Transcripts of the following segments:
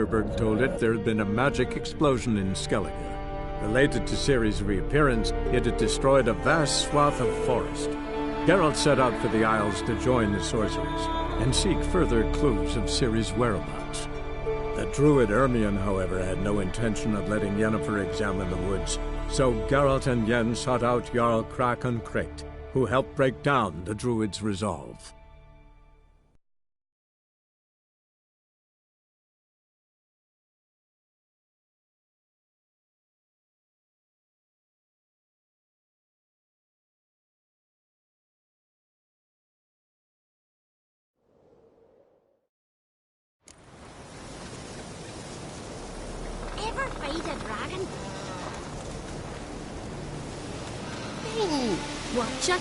Silverberg told it there had been a magic explosion in Skellige. Related to Ciri's reappearance, it had destroyed a vast swath of forest. Geralt set out for the Isles to join the sorcerers and seek further clues of Ciri's whereabouts. The druid Ermion, however, had no intention of letting Yennefer examine the woods, so Geralt and Yen sought out Jarl Krakon Krayt, who helped break down the druid's resolve. Ever fight a dragon? Watch it.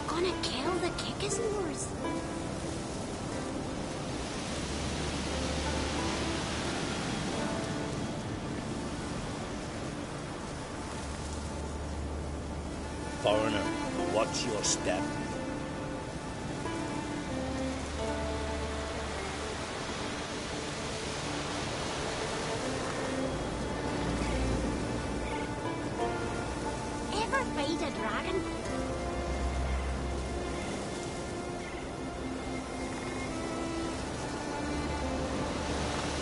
Gonna kill the Kickasmores. Foreigner, watch your step. Ever fight a dragon?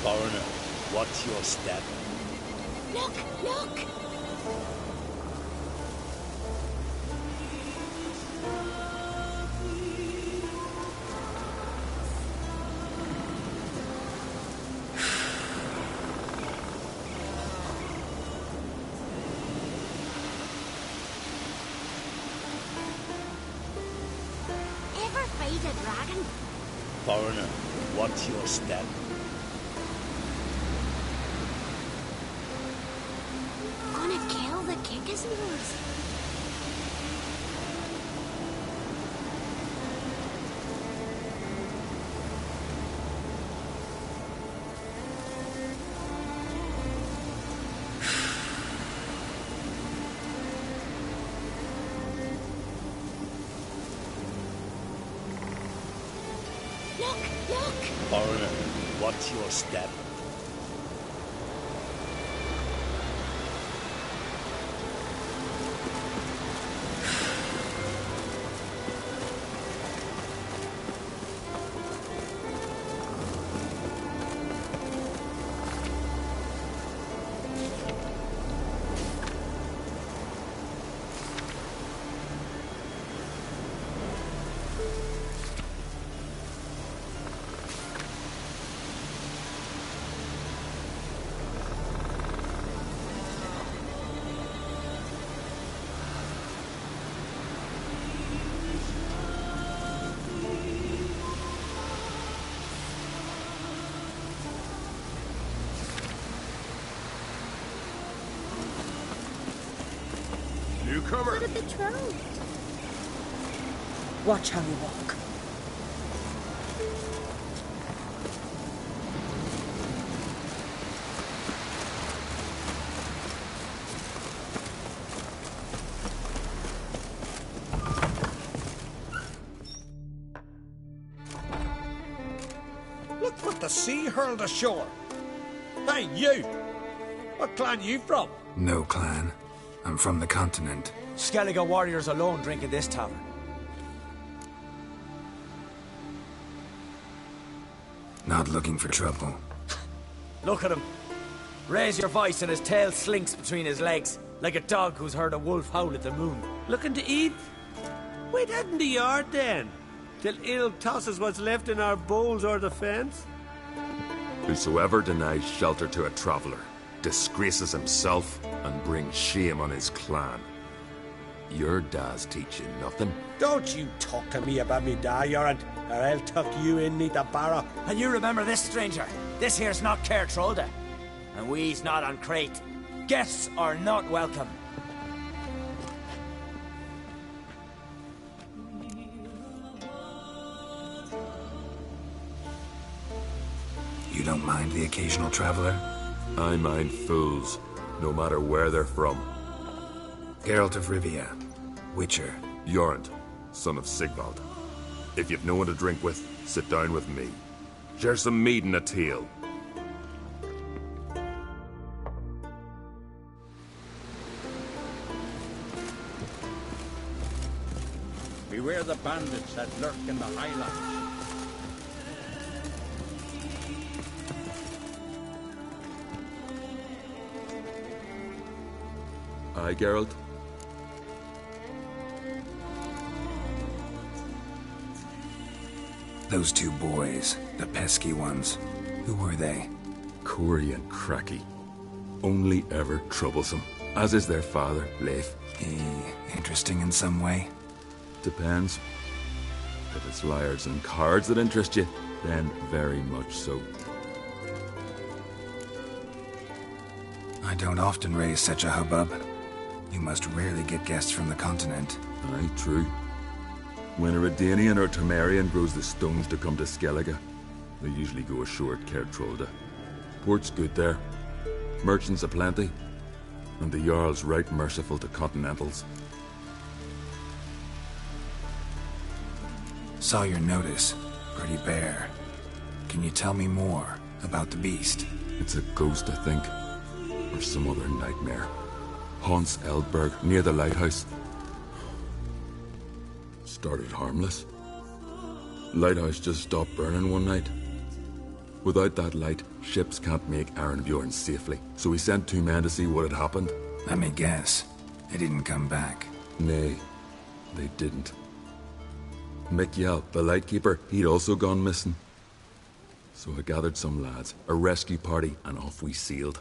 Foreigner, watch your step. Look, look! Ever fight a dragon? Foreigner, watch your step. Gonna kill the Kickasmores. Look, look! Foreigner, watch your step. Newcomer! What a betrothed! Watch how you walk. Look what the sea hurled ashore. Hey, you! What clan you from? No clan. I'm from the continent. Skellige warriors alone drink in this tavern. Not looking for trouble. Look at him. Raise your voice and his tail slinks between his legs, like a dog who's heard a wolf howl at the moon. Looking to eat? Wait out in the yard then, till ill tosses what's left in our bowls or the fence. Whosoever denies shelter to a traveller disgraces himself and brings shame on his clan. Your da's teach you nothing. Don't you talk to me about me da, Yoran, or I'll tuck you in neath the barrow. And you remember this, stranger. This here's not Caer Trolda, and we's not on Crate. Guests are not welcome. You don't mind the occasional traveler? I mind fools, no matter where they're from. Geralt of Rivia, Witcher. Jorund, son of Sigvald. If you've no one to drink with, sit down with me. Share some mead and a tale. Beware the bandits that lurk in the highlands. Aye, Geralt? Those two boys, the pesky ones. Who were they? Corey and Cracky. Only ever troublesome, as is their father, Leif. He interesting in some way? Depends. If it's liars and cards that interest you, then very much so. I don't often raise such a hubbub. You must rarely get guests from the continent. Aye, true. When a Redanian or Temerian grows the stones to come to Skellige, they usually go ashore at Kertrolda. Port's good there. Merchants aplenty. And the Jarl's right merciful to continentals. Saw your notice. Pretty bare. Can you tell me more about the beast? It's a ghost, I think. Or some other nightmare. Haunts Eldberg, near the lighthouse. Started harmless. Lighthouse just stopped burning one night. Without that light, ships can't make Arenbjorn safely. So we sent 2 men to see what had happened. Let me guess. They didn't come back. Nay, they didn't. Mikjal, the lightkeeper, he'd also gone missing. So I gathered some lads, a rescue party, and off we sailed.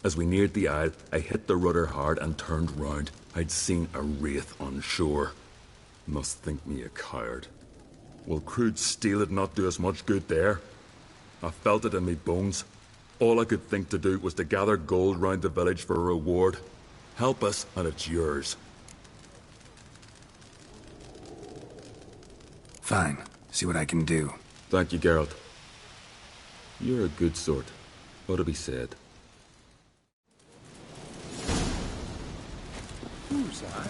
As we neared the isle, I hit the rudder hard and turned round. I'd seen a wraith on shore. Must think me a coward. Will crude steel it not do us much good there? I felt it in me bones. All I could think to do was to gather gold round the village for a reward. Help us, and it's yours. Fine. See what I can do. Thank you, Geralt. You're a good sort. Ought to be said. Who's I?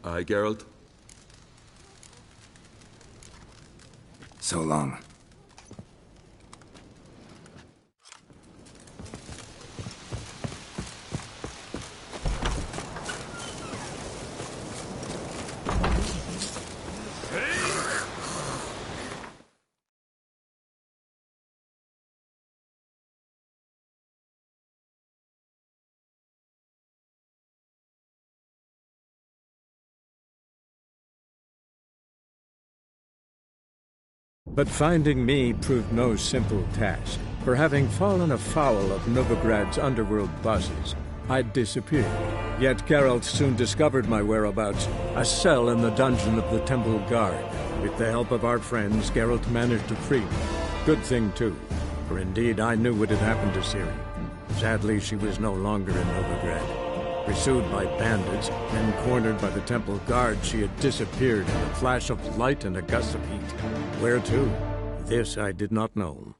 Aye, Geralt? So long. But finding me proved no simple task, for having fallen afoul of Novigrad's underworld bosses, I'd disappeared. Yet Geralt soon discovered my whereabouts, a cell in the dungeon of the Temple Guard. With the help of our friends, Geralt managed to free me. Good thing, too, for indeed I knew what had happened to Ciri. Sadly, she was no longer in Novigrad. Pursued by bandits, then cornered by the Temple Guard, she had disappeared in a flash of light and a gust of heat. Where to? This I did not know.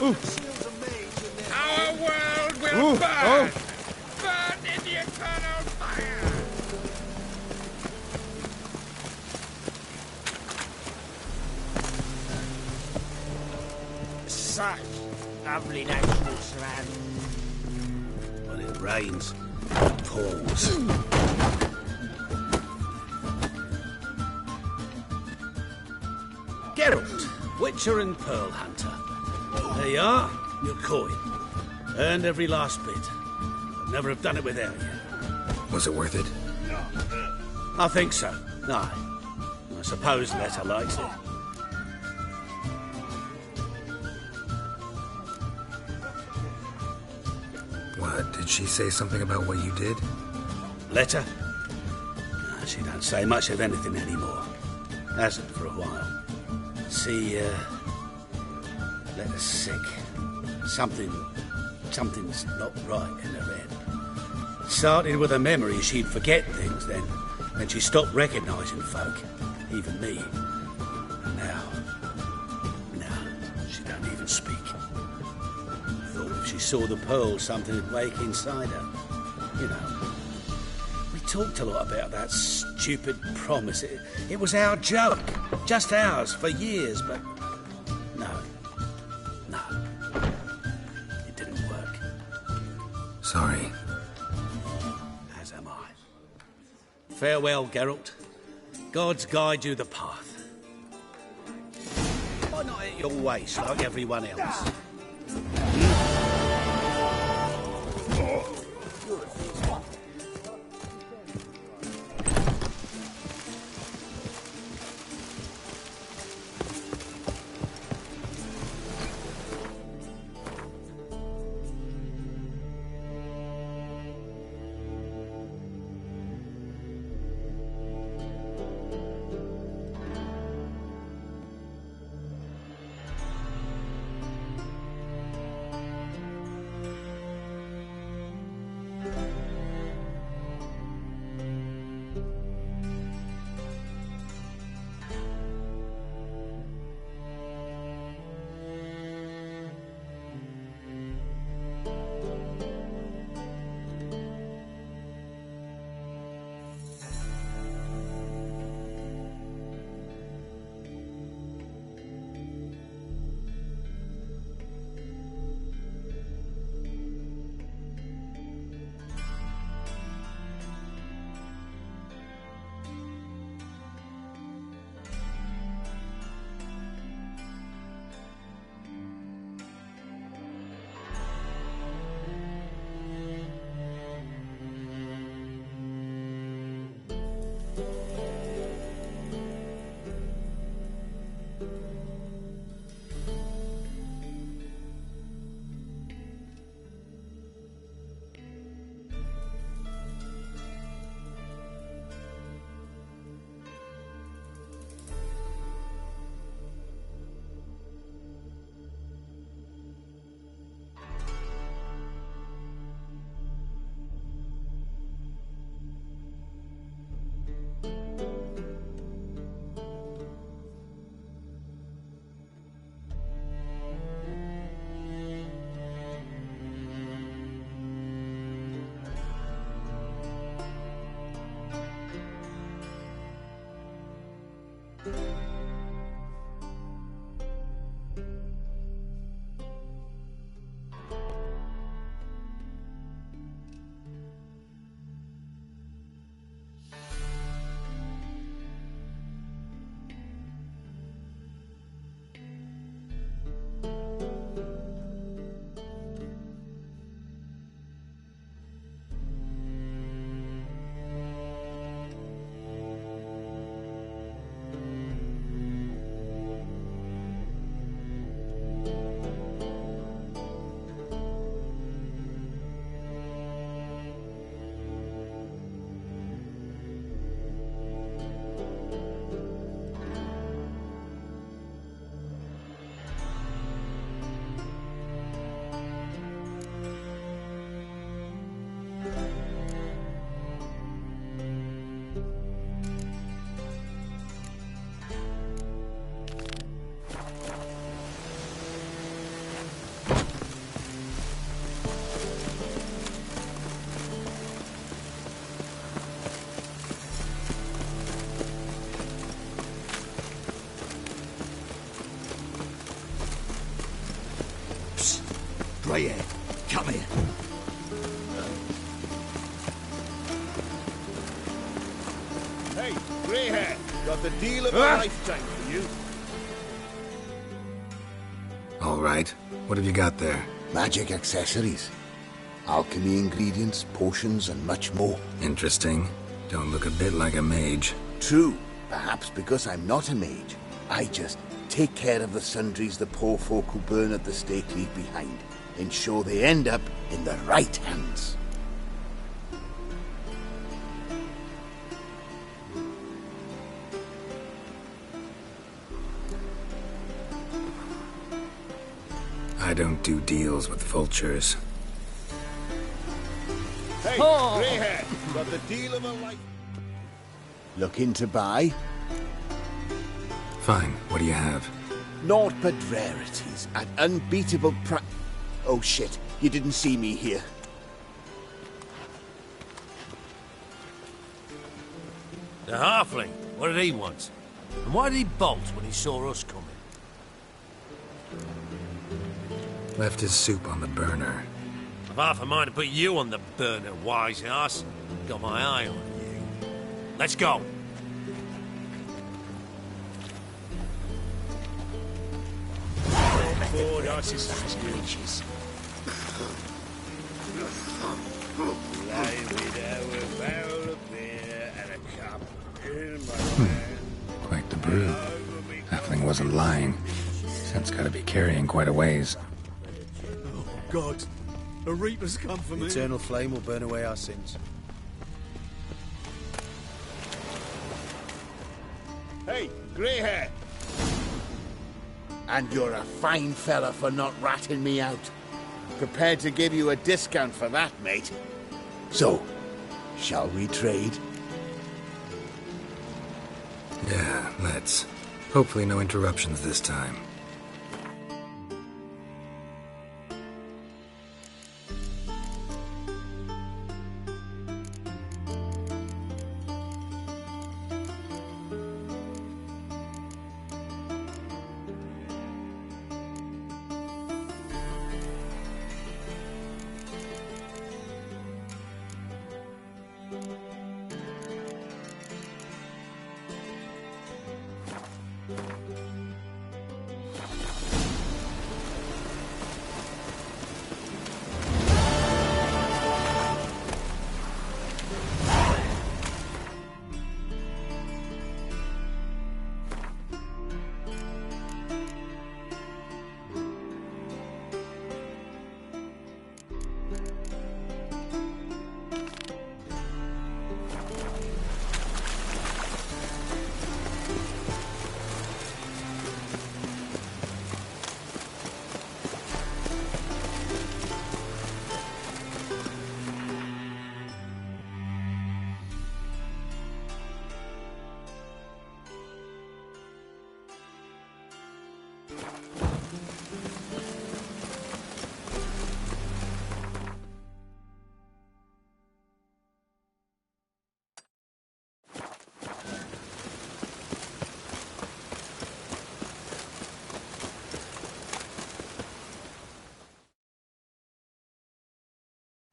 Our world will burn! Burn in the eternal fire! Such lovely natural surroundings. When it rains, it pours. Geralt, Witcher and Pearl Hunter. There you are, your coin. Earned every last bit. I'd never have done it without you. Was it worth it? I think so. No. I suppose Letta likes it. What, did she say something about what you did? Letta? No, she don't say much of anything anymore. Hasn't for a while. See, Letta's sick. Something's not right in her head. It started with a memory she'd forget things, then she stopped recognising folk, even me. And now, she don't even speak. Thought if she saw the pearl, something would wake inside her. You know, we talked a lot about that stupid promise. It was our joke, just ours for years, but no, it didn't work. Sorry. As am I. Farewell, Geralt. Gods guide you the path. Why not at your waist like everyone else? grey hair. Come here. Hey, grey hair, got the deal of a lifetime for you. All right. What have you got there? Magic accessories. Alchemy ingredients, potions, and much more. Interesting. Don't look a bit like a mage. True. Perhaps because I'm not a mage. I just take care of the sundries the poor folk who burn at the stake leave behind. Ensure they end up in the right hands. I don't do deals with vultures. Hey, grey hair, got the deal of a life. Looking to buy? Fine. What do you have? Naught but rarities at unbeatable Oh shit, you didn't see me here. The halfling, what did he want? And why did he bolt when he saw us coming? Left his soup on the burner. I've half a mind to put you on the burner, wise ass. Got my eye on you. Let's go. Board horses screeches. Lie me there with a barrel of beer and a cup in my hand. Quite the brew. Halfling wasn't lying. Scent's gotta be carrying quite a ways. Oh, God. A reaper's come for me. Eternal flame will burn away our sins. Hey, grey hair. And you're a fine fella for not ratting me out. Prepared to give you a discount for that, mate. So, shall we trade? Yeah, let's. Hopefully no interruptions this time.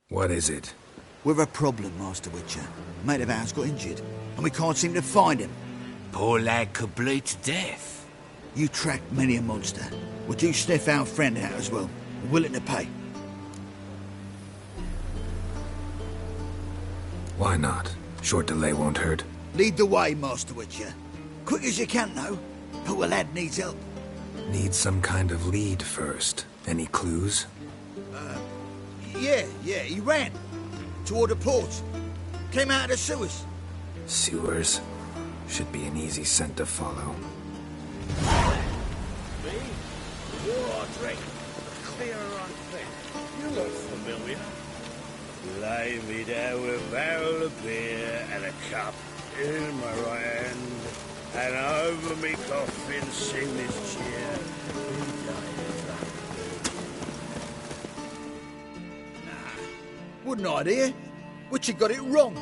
What is it? We've a problem, Master Witcher. Mate of ours got injured, and we can't seem to find him. Poor lad could bleed to death. You tracked many a monster. Would you sniff our friend out as well? We're willing to pay. Why not? Short delay won't hurt. Lead the way, Master Witcher. Quick as you can, though. Poor lad needs help. Need some kind of lead first. Any clues? Yeah, he ran. Toward the port. Came out of the sewers. Sewers. Should be an easy scent to follow. Me? War drink. Clear on thing. You look familiar. Lie me there with a barrel of beer and a cup in my right hand. And over me coffin sing this cheer. Wouldn't idea. Witcher got it wrong.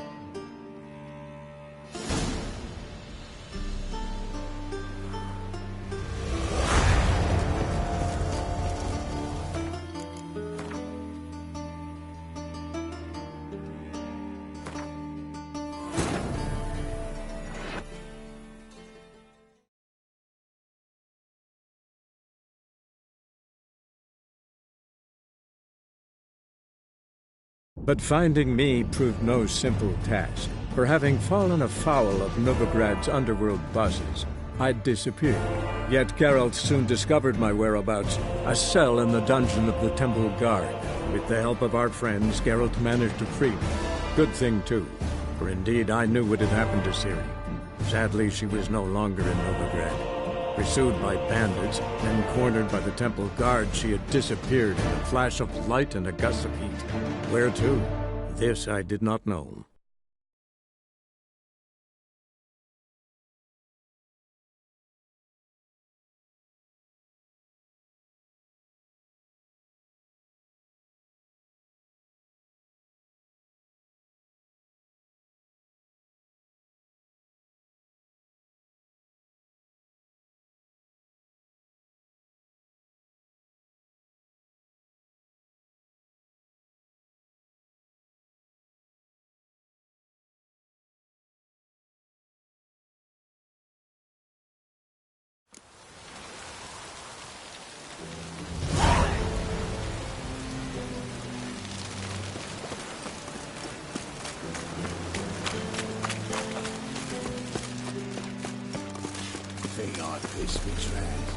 But finding me proved no simple task, for having fallen afoul of Novigrad's underworld bosses, I'd disappeared. Yet Geralt soon discovered my whereabouts, a cell in the dungeon of the Temple Guard. With the help of our friends, Geralt managed to free me. Good thing, too, for indeed I knew what had happened to Ciri. Sadly, she was no longer in Novigrad. Pursued by bandits, then cornered by the Temple Guard, she had disappeared in a flash of light and a gust of heat. Where to? This I did not know. Thing I pissed me trans.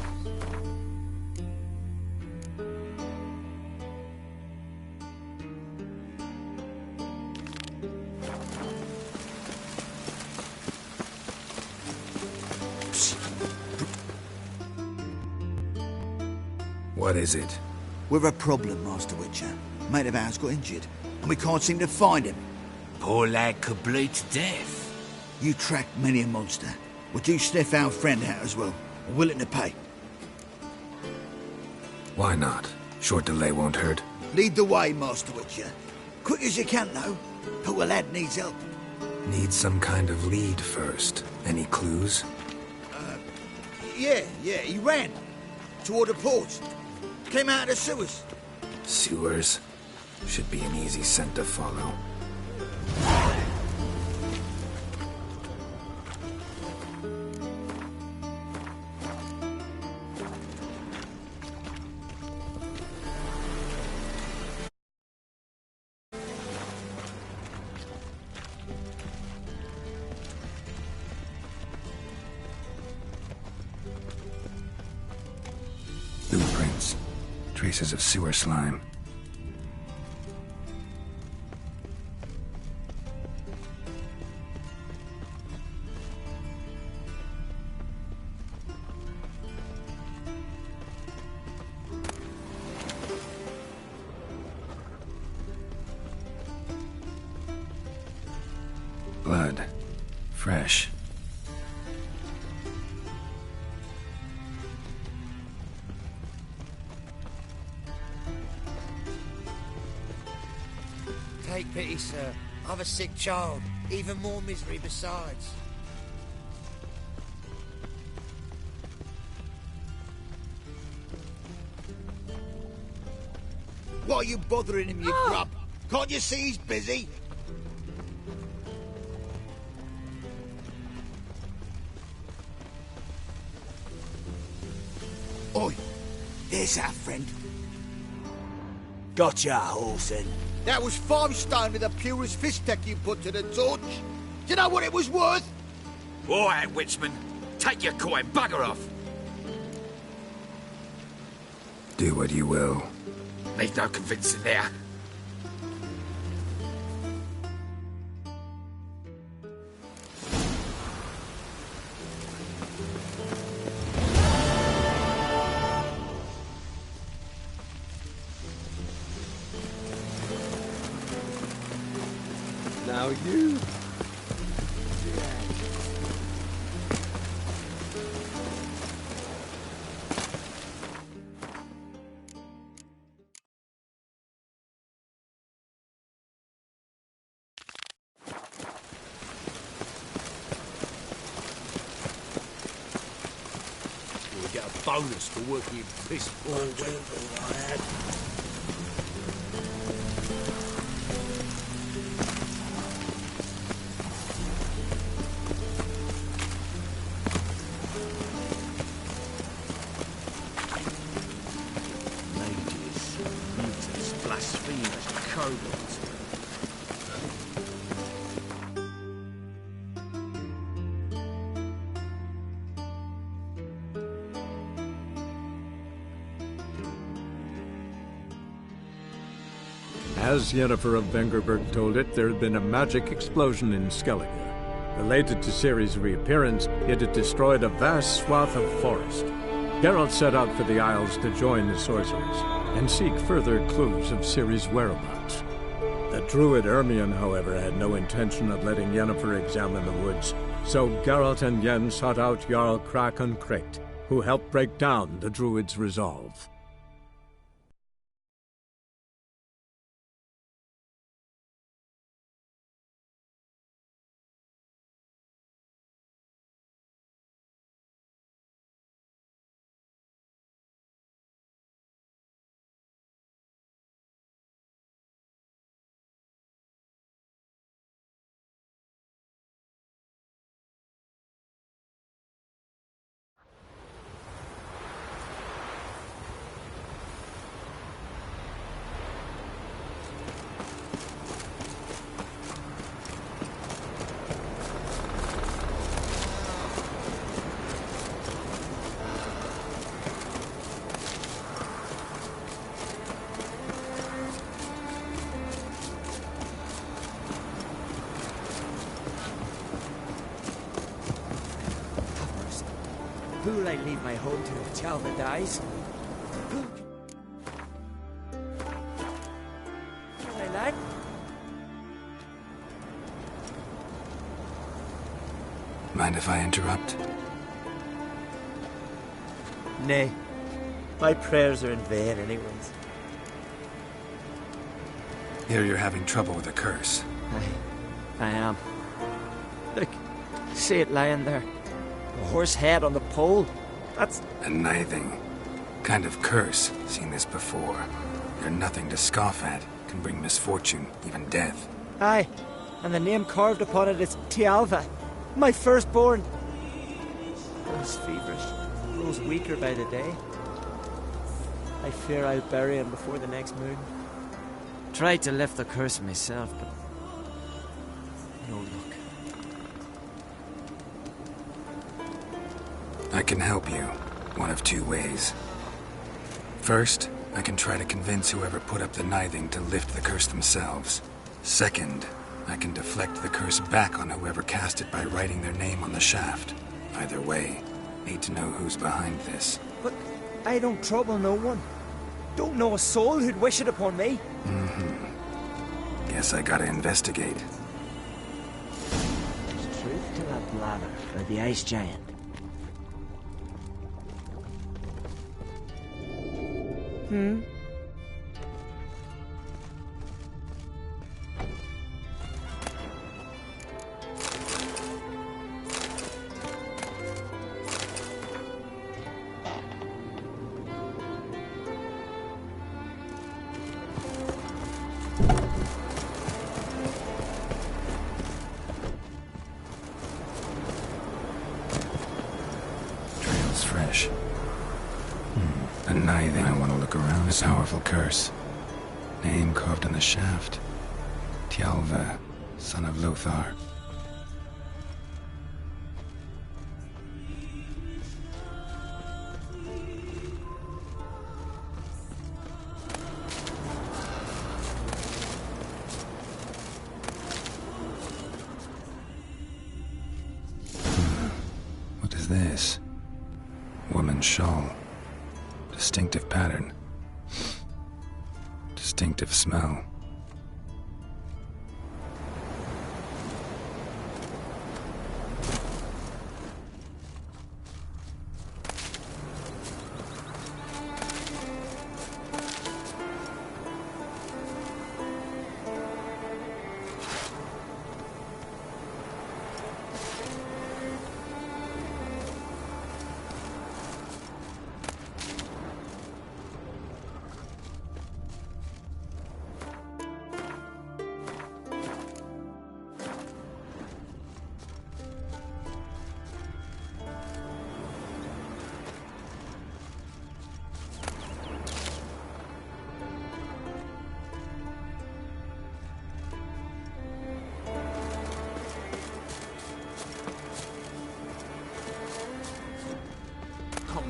What is it? We've a problem, Master Witcher. Mate of ours got injured, and we can't seem to find him. Poor lad could bleed to death. You track many a monster. Would you sniff our friend out as well? We're willing to pay. Why not? Short delay won't hurt. Lead the way, Master Witcher. Quick as you can, though. Poor lad needs help. Need some kind of lead first. Any clues? Yeah, he ran. Toward the port. Came out of the sewers. Sewers? Should be an easy scent to follow. Blueprints. Traces of sewer slime. Blood. Fresh. Take pity, sir. I've a sick child. Even more misery besides. Why are you bothering him, you grub? Can't you see he's busy? Oi, there's our friend. Gotcha, Horsen. That was 5 stone with the purest fist tech you put to the torch. Do you know what it was worth? All right, Witchman. Take your coin, bugger off. Do what you will. Need no convincing there. Now you... We'll get a bonus for working in piss poor lad. Mages, mutants, blasphemers, kobolds. As Yennefer of Vengerberg told it, there had been a magic explosion in Skellige. Related to Ciri's reappearance, it had destroyed a vast swath of forest. Geralt set out for the Isles to join the sorcerers and seek further clues of Ciri's whereabouts. The druid Ermion, however, had no intention of letting Yennefer examine the woods, so Geralt and Yen sought out Jarl Krakon Krekt, who helped break down the druid's resolve. Who'll I leave my home to if Chalva dies? Hey, lad? Mind if I interrupt? Nay. My prayers are in vain anyways. Here you're having trouble with a curse. I am. Look, see it lying there. A horse head on the pole. That's... A nithing. Kind of curse. Seen this before. They're nothing to scoff at. Can bring misfortune, even death. Aye, and the name carved upon it is Tialva, my firstborn. I was feverish, grows weaker by the day. I fear I'll bury him before the next moon. Tried to lift the curse myself, but no luck. I can help you, one of two ways. First, I can try to convince whoever put up the nithing to lift the curse themselves. Second, I can deflect the curse back on whoever cast it by writing their name on the shaft. Either way, need to know who's behind this. But I don't trouble no one. Don't know a soul who'd wish it upon me. Guess I gotta investigate. There's truth to that blather by the ice giant. Trail's fresh. A nithing. I want to look around. A powerful curse. Name carved on the shaft. Tialva, son of Lothar. What is this? Woman's shawl. Distinctive pattern. Distinctive smell.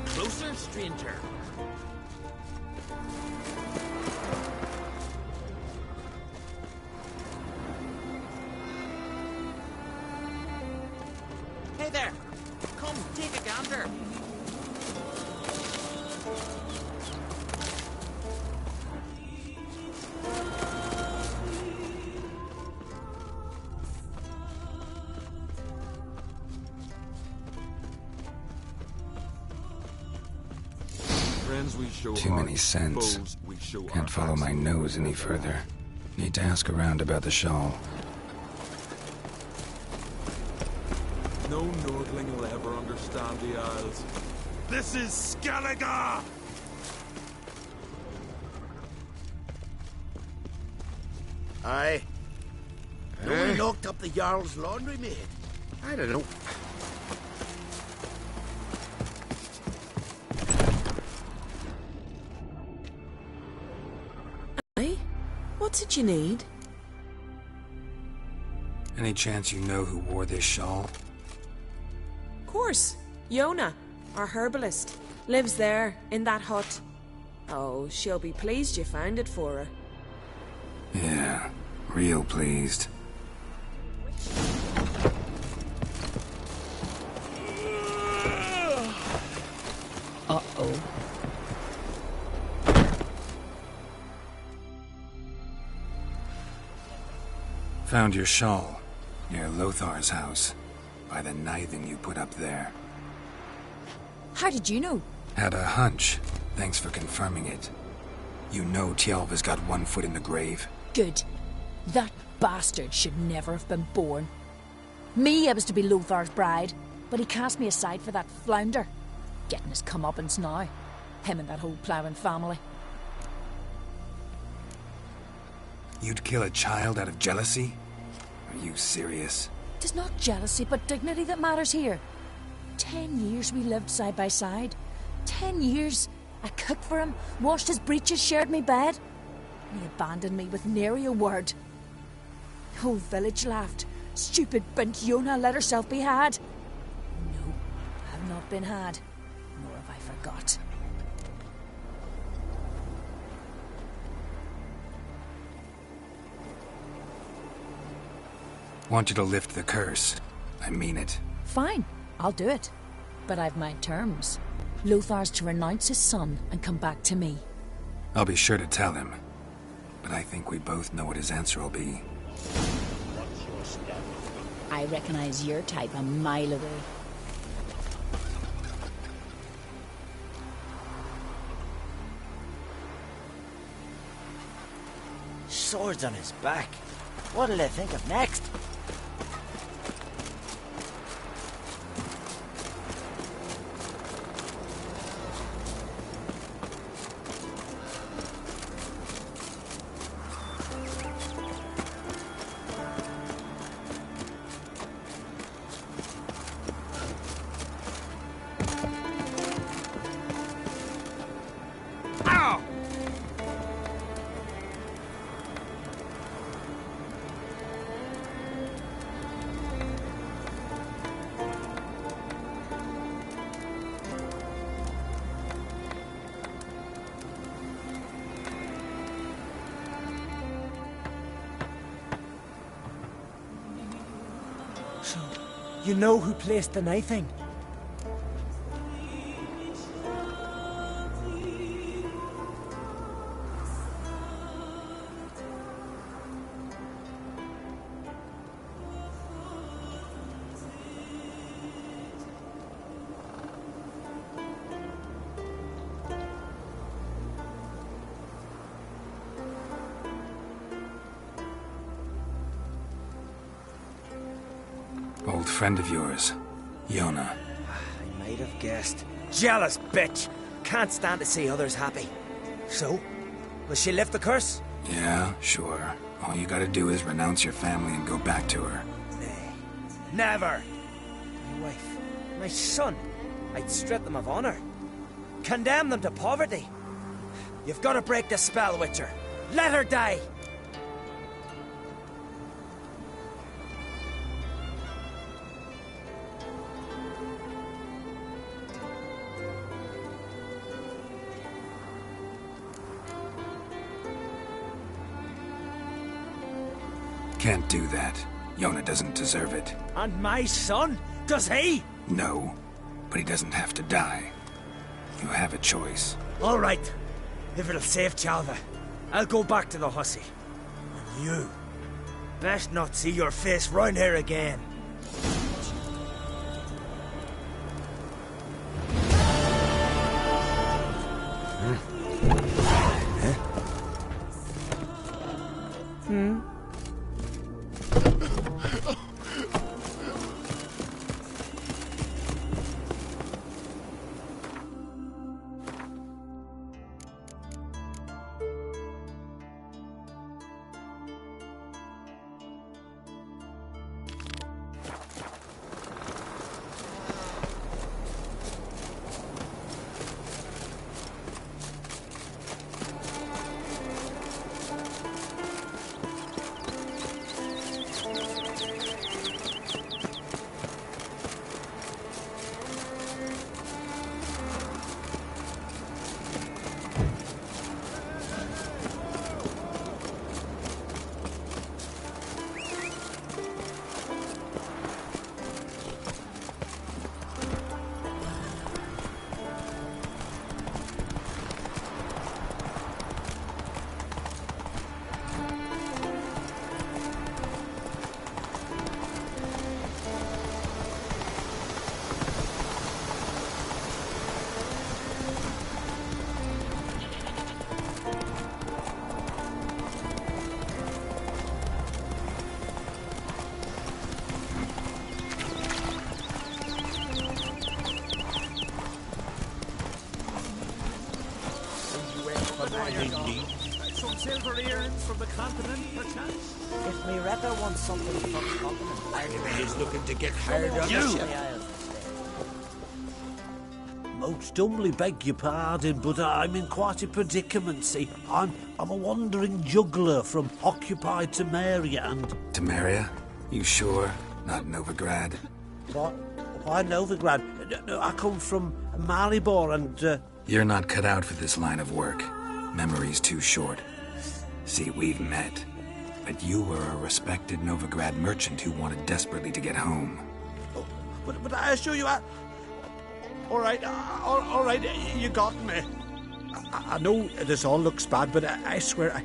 Closer, stranger. there! Come, take a gander! Too many scents. Can't follow my nose any further. Need to ask around about the shawl. No Nordling will ever understand the Isles. This is Skellige! Aye. No one locked up the Jarl's laundry maid. I don't know. What's it you need? Any chance you know who wore this shawl? Of course. Yona, our herbalist, lives there, in that hut. Oh, she'll be pleased you found it for her. Yeah, real pleased. Uh-oh. Found your shawl near Lothar's house, by the nithing you put up there. How did you know? Had a hunch. Thanks for confirming it. You know Tialva's got one foot in the grave. Good. That bastard should never have been born. Me, I was to be Lothar's bride, but he cast me aside for that flounder. Getting his comeuppance now. Him and that whole ploughing family. You'd kill a child out of jealousy? Are you serious? Tis not jealousy, but dignity that matters here. 10 years we lived side by side. 10 years. I cooked for him, washed his breeches, shared me bed. And he abandoned me with nary a word. The whole village laughed. Stupid bint Yona let herself be had. No, I've not been had. Nor have I forgot. Want you to lift the curse. I mean it. Fine, I'll do it. But I've my terms. Lothar's to renounce his son and come back to me. I'll be sure to tell him. But I think we both know what his answer will be. I recognize your type a mile away. Swords on his back. What'll they think of next? You know who placed the knifing? Old friend of yours, Yona. I might have guessed. Jealous bitch! Can't stand to see others happy. So, will she lift the curse? Yeah, sure. All you gotta do is renounce your family and go back to her. Nay, never! My wife, my son, I'd strip them of honor. Condemn them to poverty. You've got to break the spell, Witcher. Let her die! Can't do that. Yona doesn't deserve it. And my son? Does he? No, but he doesn't have to die. You have a choice. All right. If it'll save Chalva, I'll go back to the hussy. And you, best not see your face round here again. Some silver earrings from the continent, perchance? If me Retta wants something from the continent, He's looking to get hard on you. Most humbly beg your pardon, but I'm in quite a predicament, see. I'm a wandering juggler from occupied Temeria and... Temeria? You sure? Not Novigrad? What? Why Novigrad? No, I come from Maribor and... You're not cut out for this line of work. Memory's too short. See, we've met. But you were a respected Novigrad merchant who wanted desperately to get home. Oh, but I assure you, all right, you got me. I know this all looks bad, but I swear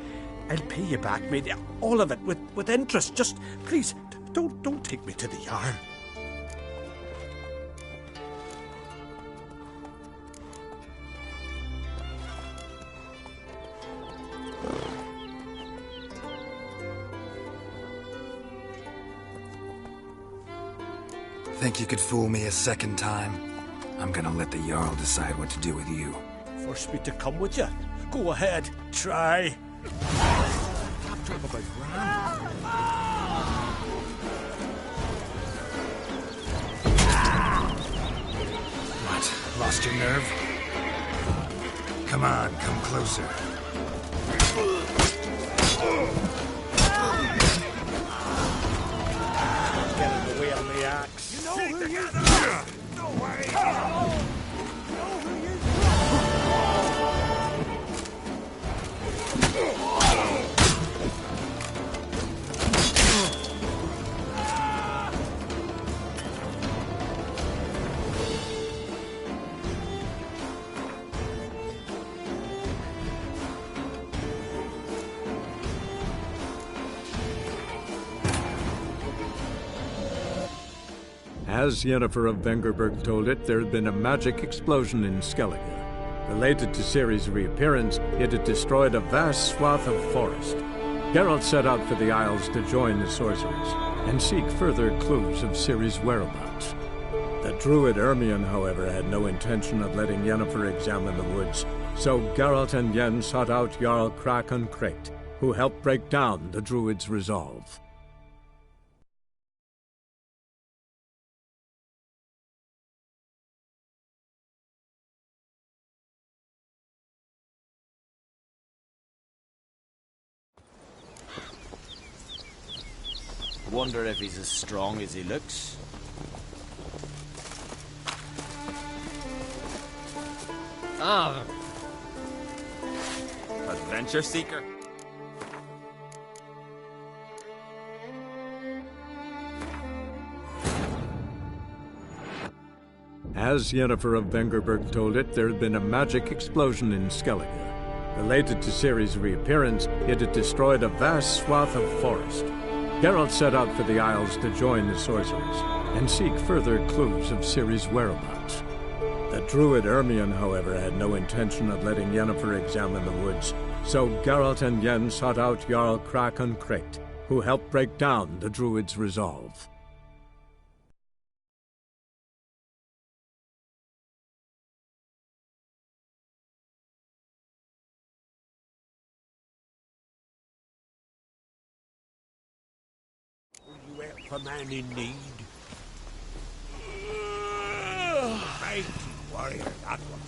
I'll pay you back, mate. All of it, with interest. Just, please, don't take me to the yard. Think you could fool me a second time? I'm gonna let the Jarl decide what to do with you. Force me to come with you? Go ahead, try. Claptrap about Ram. What? Lost your nerve? Come on, come closer. Get in the way of the axe. You know who you are! No way! You know who you As Yennefer of Vengerberg told it, there had been a magic explosion in Skellige. Related to Ciri's reappearance, it had destroyed a vast swath of forest. Geralt set out for the Isles to join the sorcerers and seek further clues of Ciri's whereabouts. The druid Ermion, however, had no intention of letting Yennefer examine the woods, so Geralt and Yen sought out Jarl Krakon Krayt, who helped break down the druid's resolve. Wonder if he's as strong as he looks. Ah, adventure seeker. As Yennefer of Vengerberg told it, there had been a magic explosion in Skellige. Related to Ciri's reappearance, it had destroyed a vast swath of forest. Geralt set out for the Isles to join the sorcerers and seek further clues of Ciri's whereabouts. The druid Ermion, however, had no intention of letting Yennefer examine the woods, so Geralt and Yen sought out Jarl Krakon Krekt, who helped break down the druid's resolve. You help a man in need? Mighty warrior, that one.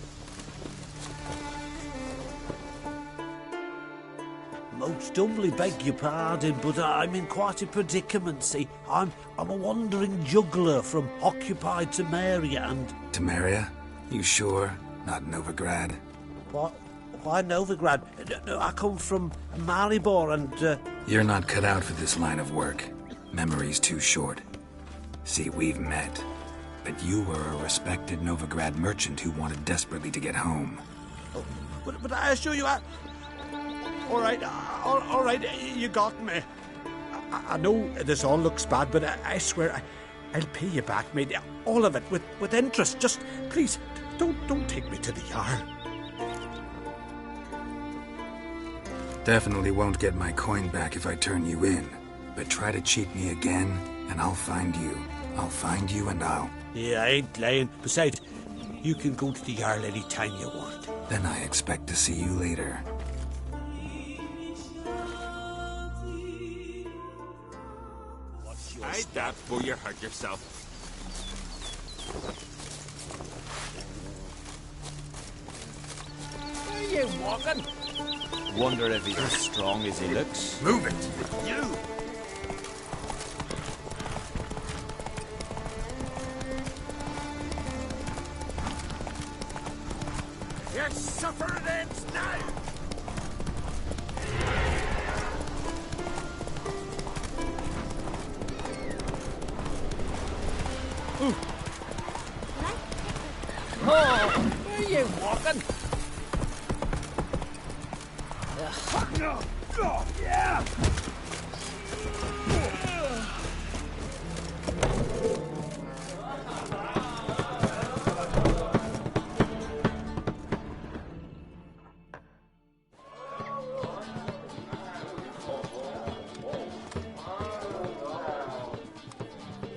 Most humbly beg your pardon, but I'm in quite a predicament, see. I'm a wandering juggler from occupied Temeria and... Temeria? You sure? Not Novigrad? What? Why Novigrad? No, I come from Maribor and... You're not cut out for this line of work. Memory's too short. See, we've met. But you were a respected Novigrad merchant who wanted desperately to get home. Oh, but I assure you, all right, you got me. I know this all looks bad, but I swear I'll pay you back, mate. All of it, with interest. Just, please, don't take me to the Jarl. Definitely won't get my coin back if I turn you in. But try to cheat me again, and I'll find you. I'll find you and I'll... Yeah, I ain't lying. Besides, you can go to the Jarl any time you want. Then I expect to see you later. Hide that before you hurt yourself. Where are you walking? Wonder if he's as strong as he looks. Move it! You! Your suffering ends now! Ooh. Oh, where are you walking? Yeah!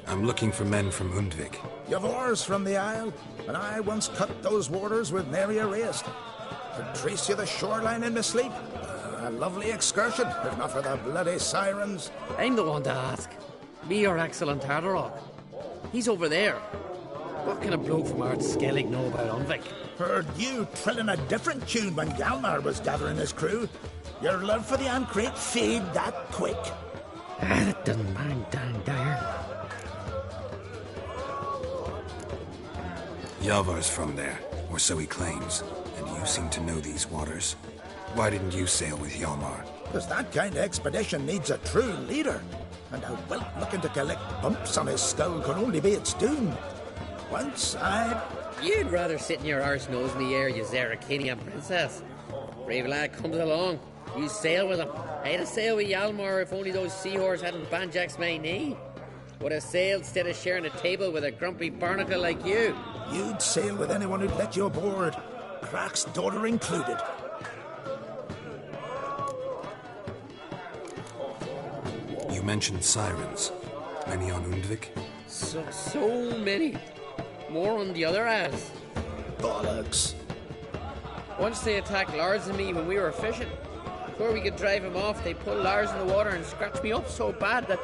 I'm looking for men from Undvik. You've oars from the Isle, and I once cut those waters with nary a race. Could trace you the shoreline in my sleep. A lovely excursion, if not for the bloody sirens. I'm the one to ask. Me your excellent Tardarok. He's over there. What can a bloke from Ard Skellig know about Undvik? Heard you trilling a different tune when Hjalmar was gathering his crew. Your love for the Ancrate fade that quick. That doesn't mind dang dire. Yavar's from there, or so he claims, and you seem to know these waters. Why didn't you sail with Hjalmar? Because that kind of expedition needs a true leader, and a whelp looking to collect bumps on his skull can only be its doom. Once You'd rather sit in your arse nose in the air, you Zarakinian princess. Brave lad comes along. You sail with him. I'd have sailed with Hjalmar if only those seahorses hadn't banjaxed my knee. Would have sailed instead of sharing a table with a grumpy barnacle like you. You'd sail with anyone who'd let you aboard, Crack's daughter included. You mentioned sirens. Many on Undvik? So many. More on the other ass. Bollocks. Once they attacked Lars and me when we were fishing. Before we could drive him off, they pulled Lars in the water and scratched me up so bad that...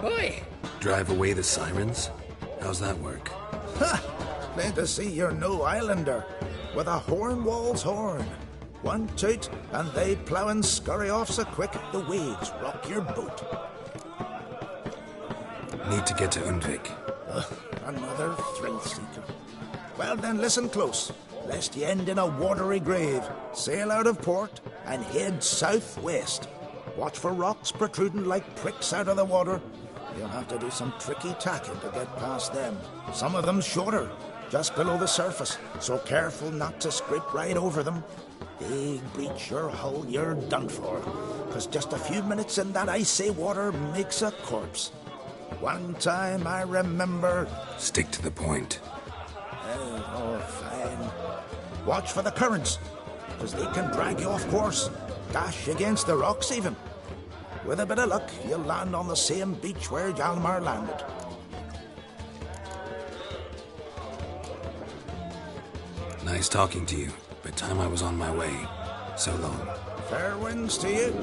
Boy! Drive away the sirens? How's that work? Ha! Plain to see you're no islander. With a Hornwall's horn. One toot, and they plough and scurry off so quick the waves rock your boat. Need to get to Undvik. Another thrill-seeker. Well then, listen close, lest you end in a watery grave. Sail out of port and head southwest. Watch for rocks protruding like pricks out of the water. You'll have to do some tricky tacking to get past them. Some of them shorter, just below the surface, so careful not to scrape right over them. They breach your hull, you're done for. 'Cause just a few minutes in that icy water makes a corpse. One time I remember... Stick to the point. Oh, fine. Watch for the currents, 'cause they can drag you off course. Dash against the rocks even. With a bit of luck, you'll land on the same beach where Hjalmar landed. Nice talking to you, but time I was on my way. So long. Fair winds to you.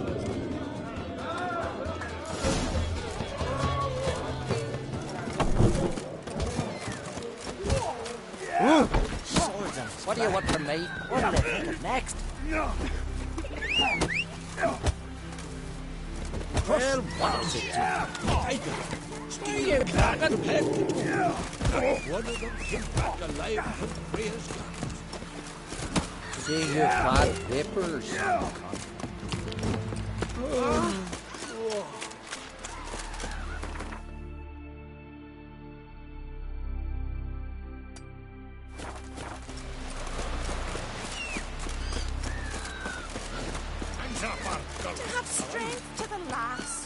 Swords and what do you want from me? What'll they think of next? Well, what's it? Take it. Steal your dragon head. One of them came back alive from Freya's guns. See your bad papers. To have strength to the last.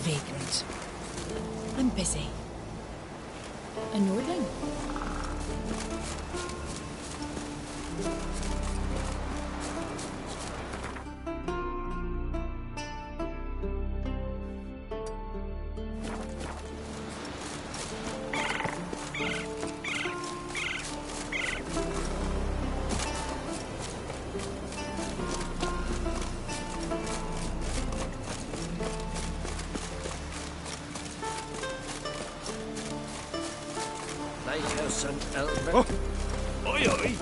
Vagrant. I'm busy. A Nordling? Oh. Oi, oi.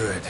good.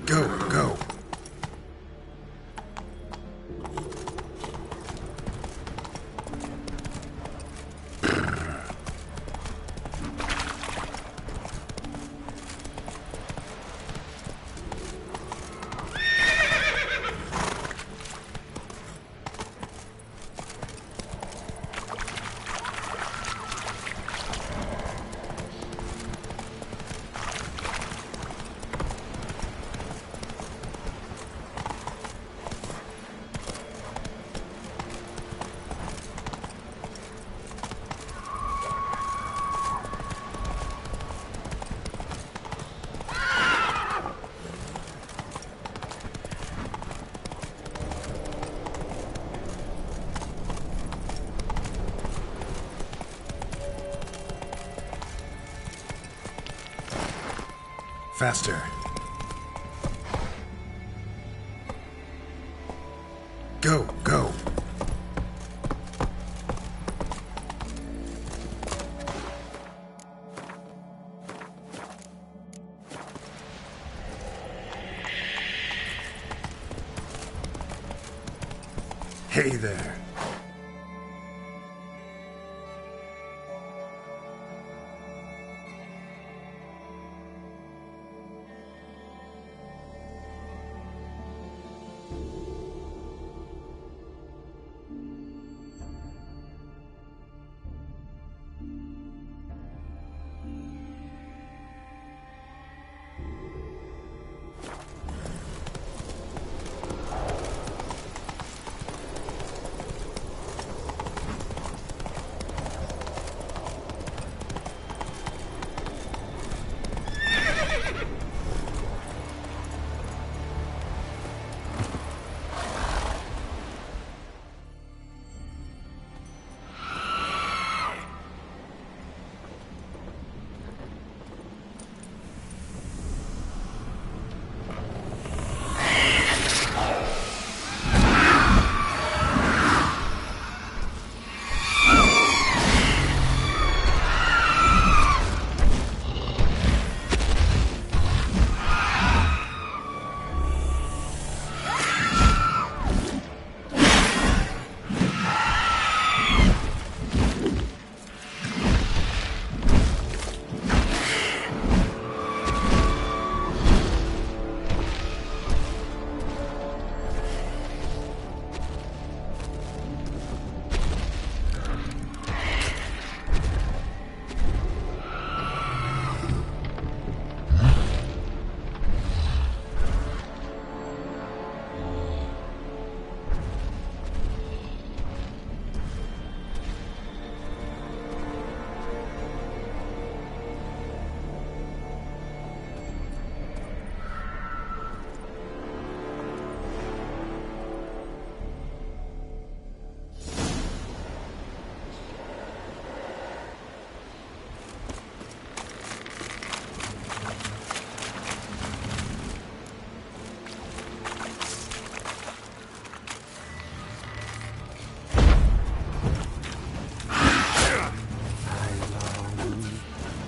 Go. Faster. Go. Hey there.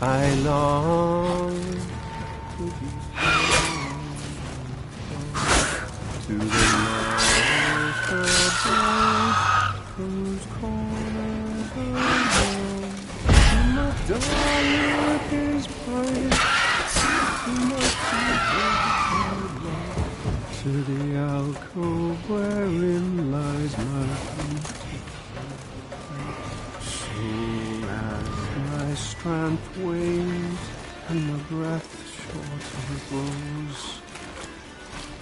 I long to be to the north above, whose corners are warm, to my darling his pious, to my feet, to the alcove wherein lies my beauty. So as my strength wanes and my breath shorter grows,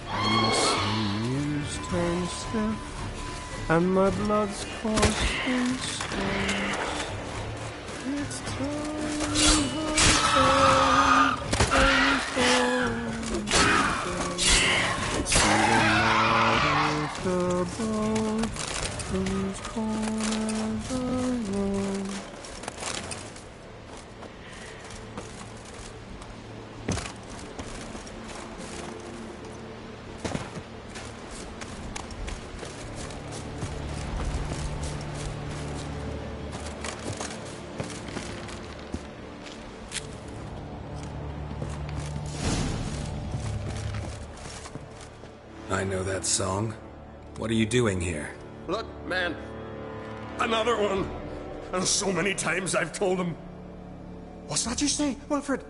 and the sinews turn stiff, and my blood's coursing slows. It's time to the north above, whose corners are warm. I know that song. What are you doing here? Look, man. Another one. And so many times I've told him. What's that you say, Wilfred?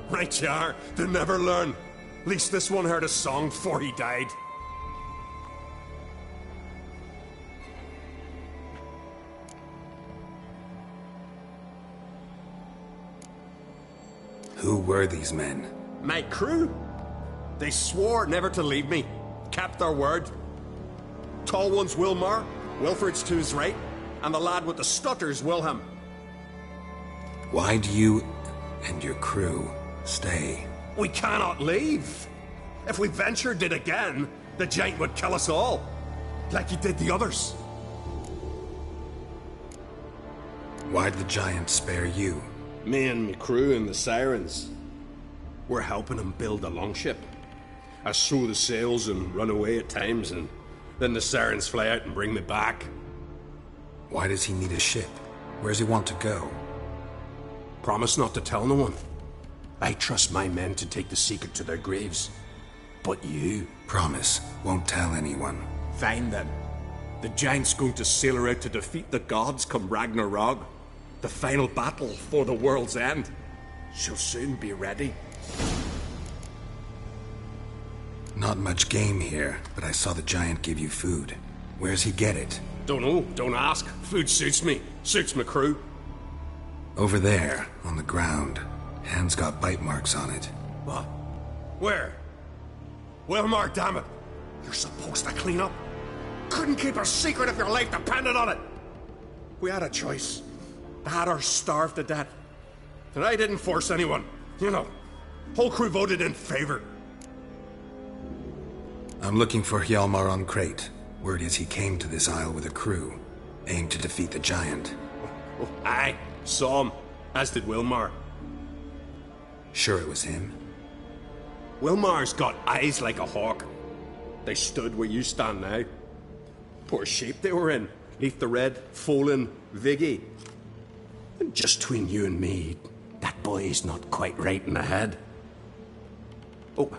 Right you are. They never learn. At least this one heard a song before he died. Who were these men? My crew. They swore never to leave me. Kept their word. Tall one's Wilmar, Wilfred's to his right, and the lad with the stutter's Wilhelm. Why do you and your crew stay? We cannot leave. If we ventured it again, the giant would kill us all, like he did the others. Why'd the giant spare you? Me and my crew and the Sirens. We're helping him build a longship. I sew the sails and run away at times, and then the Sirens fly out and bring me back. Why does he need a ship? Where does he want to go? Promise not to tell no one. I trust my men to take the secret to their graves. But you... Promise, won't tell anyone. Fine then. The giant's going to sail her out to defeat the gods come Ragnarok. The final battle for the world's end. She'll soon be ready. Not much game here, but I saw the giant give you food. Where's he get it? Don't know, don't ask. Food suits me. Suits my crew. Over there, on the ground. Hand's got bite marks on it. What? Where? Wilmar, damn it. You're supposed to clean up. Couldn't keep a secret if your life depended on it. We had a choice. They had her starved to death. And I didn't force anyone. You know, whole crew voted in favor. I'm looking for Hjalmar on Crate. Word is he came to this isle with a crew, aimed to defeat the giant. Oh, aye, saw him, as did Wilmar. Sure it was him? Wilmar's got eyes like a hawk. They stood where you stand now. Poor shape they were in, neath the red, Folin, Viggy. And just between you and me, that boy's not quite right in the head. Oh,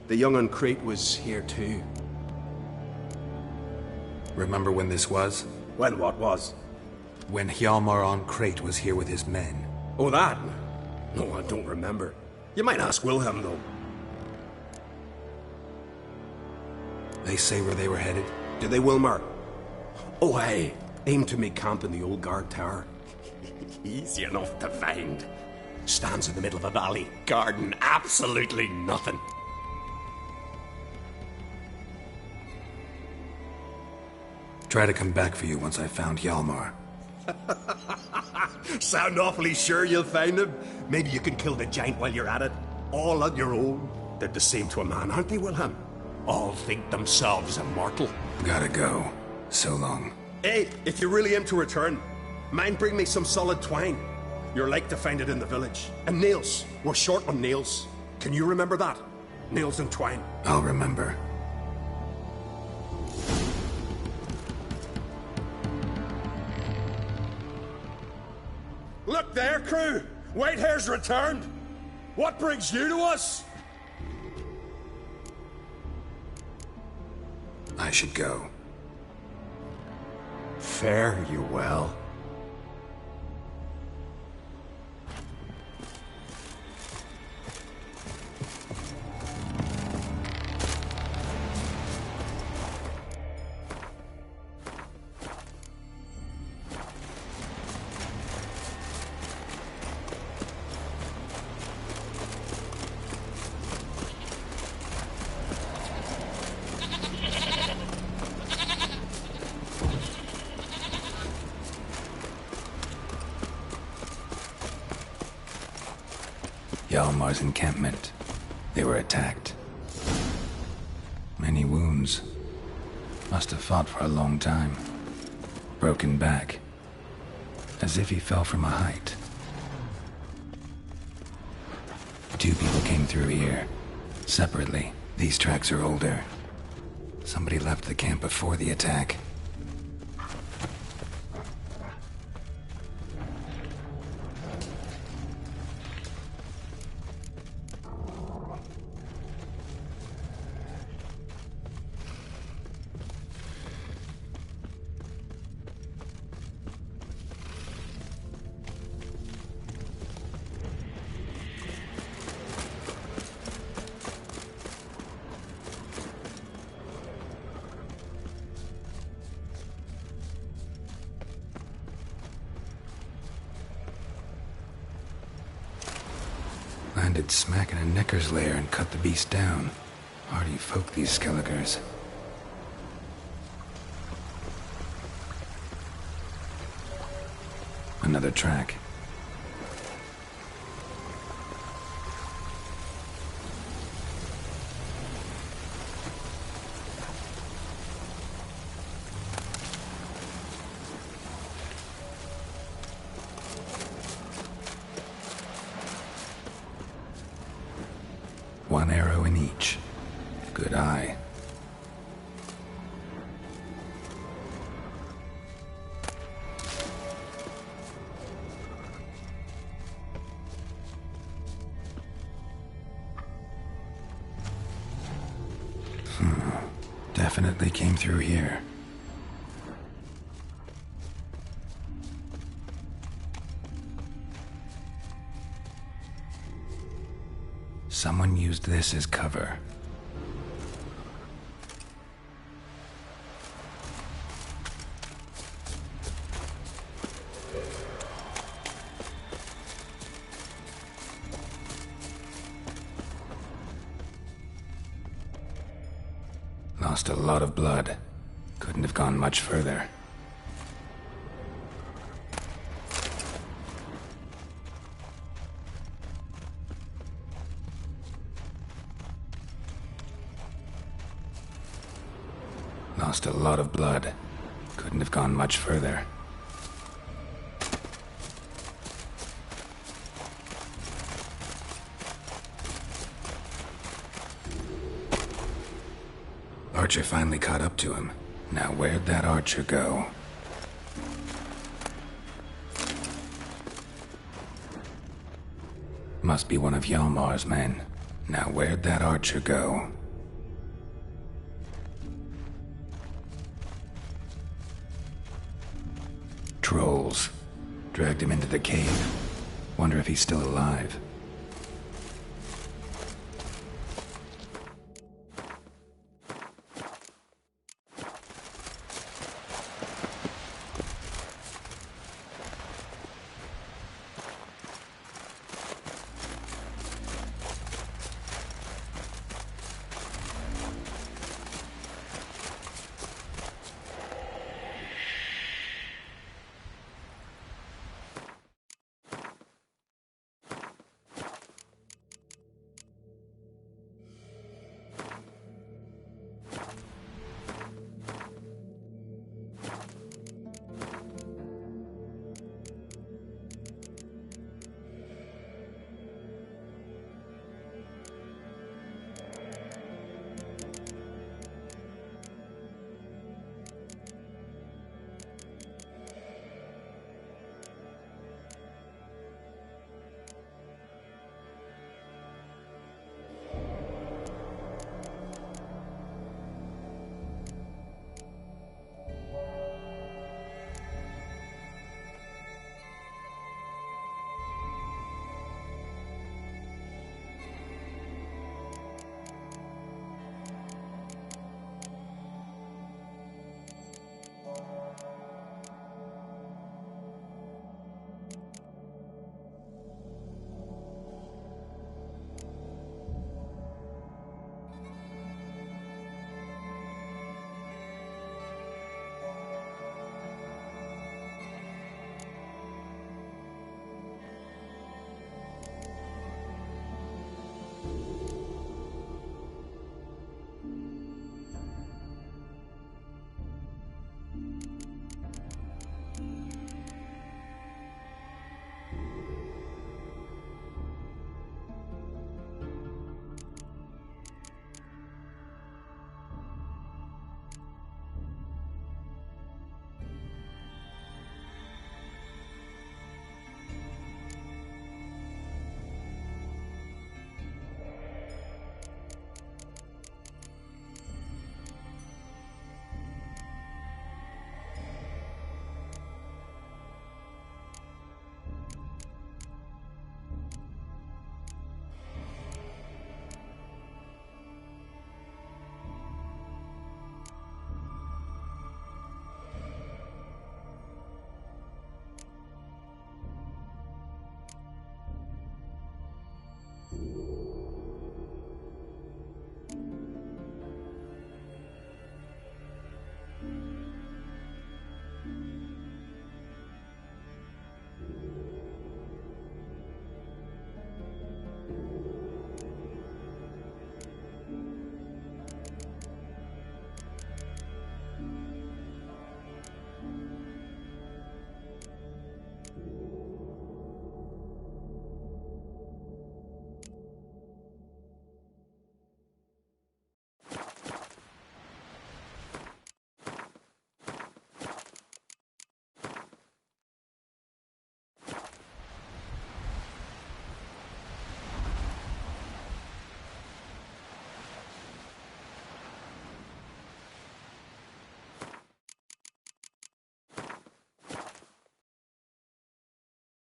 the young on Crate was here too. Remember when this was? When what was? When Hjalmar on Crate was here with his men. Oh, that? No, I don't remember. You might ask Wilhelm, though. They say where they were headed? Did they, Wilmar? Oh, aye. Aimed to make camp in the old guard tower. Easy enough to find. Stands in the middle of a valley. Garden, absolutely nothing. Try to come back for you once I found Hjalmar. Sound awfully sure you'll find him? Maybe you can kill the giant while you're at it. All on your own. They're the same to a man, aren't they, Wilhelm? All think themselves immortal. Gotta go. So long. Hey, if you really aim to return, mind bring me some solid twine. You're like to find it in the village. And nails. We're short on nails. Can you remember that? Nails and twine. I'll remember. Look there, crew! Whitehair's returned! What brings you to us? I should go. Fare you well. Hjalmar's encampment. They were attacked. Many wounds. Must have fought for a long time. Broken back. As if he fell from a height. 2 people came through here. Separately. These tracks are older. Somebody left the camp before the attack. Landed smack in a necker's lair and cut the beast down. Hardy folk, these Skelligers. Another track. One arrow in each. Good eye. Definitely came through here. Someone used this as cover. Lost a lot of blood. Couldn't have gone much further. Lost a lot of blood. Couldn't have gone much further. Archer finally caught up to him. Now where'd that archer go? Must be one of Hjalmar's men. Now where'd that archer go? Trolls. Dragged him into the cave. Wonder if he's still alive.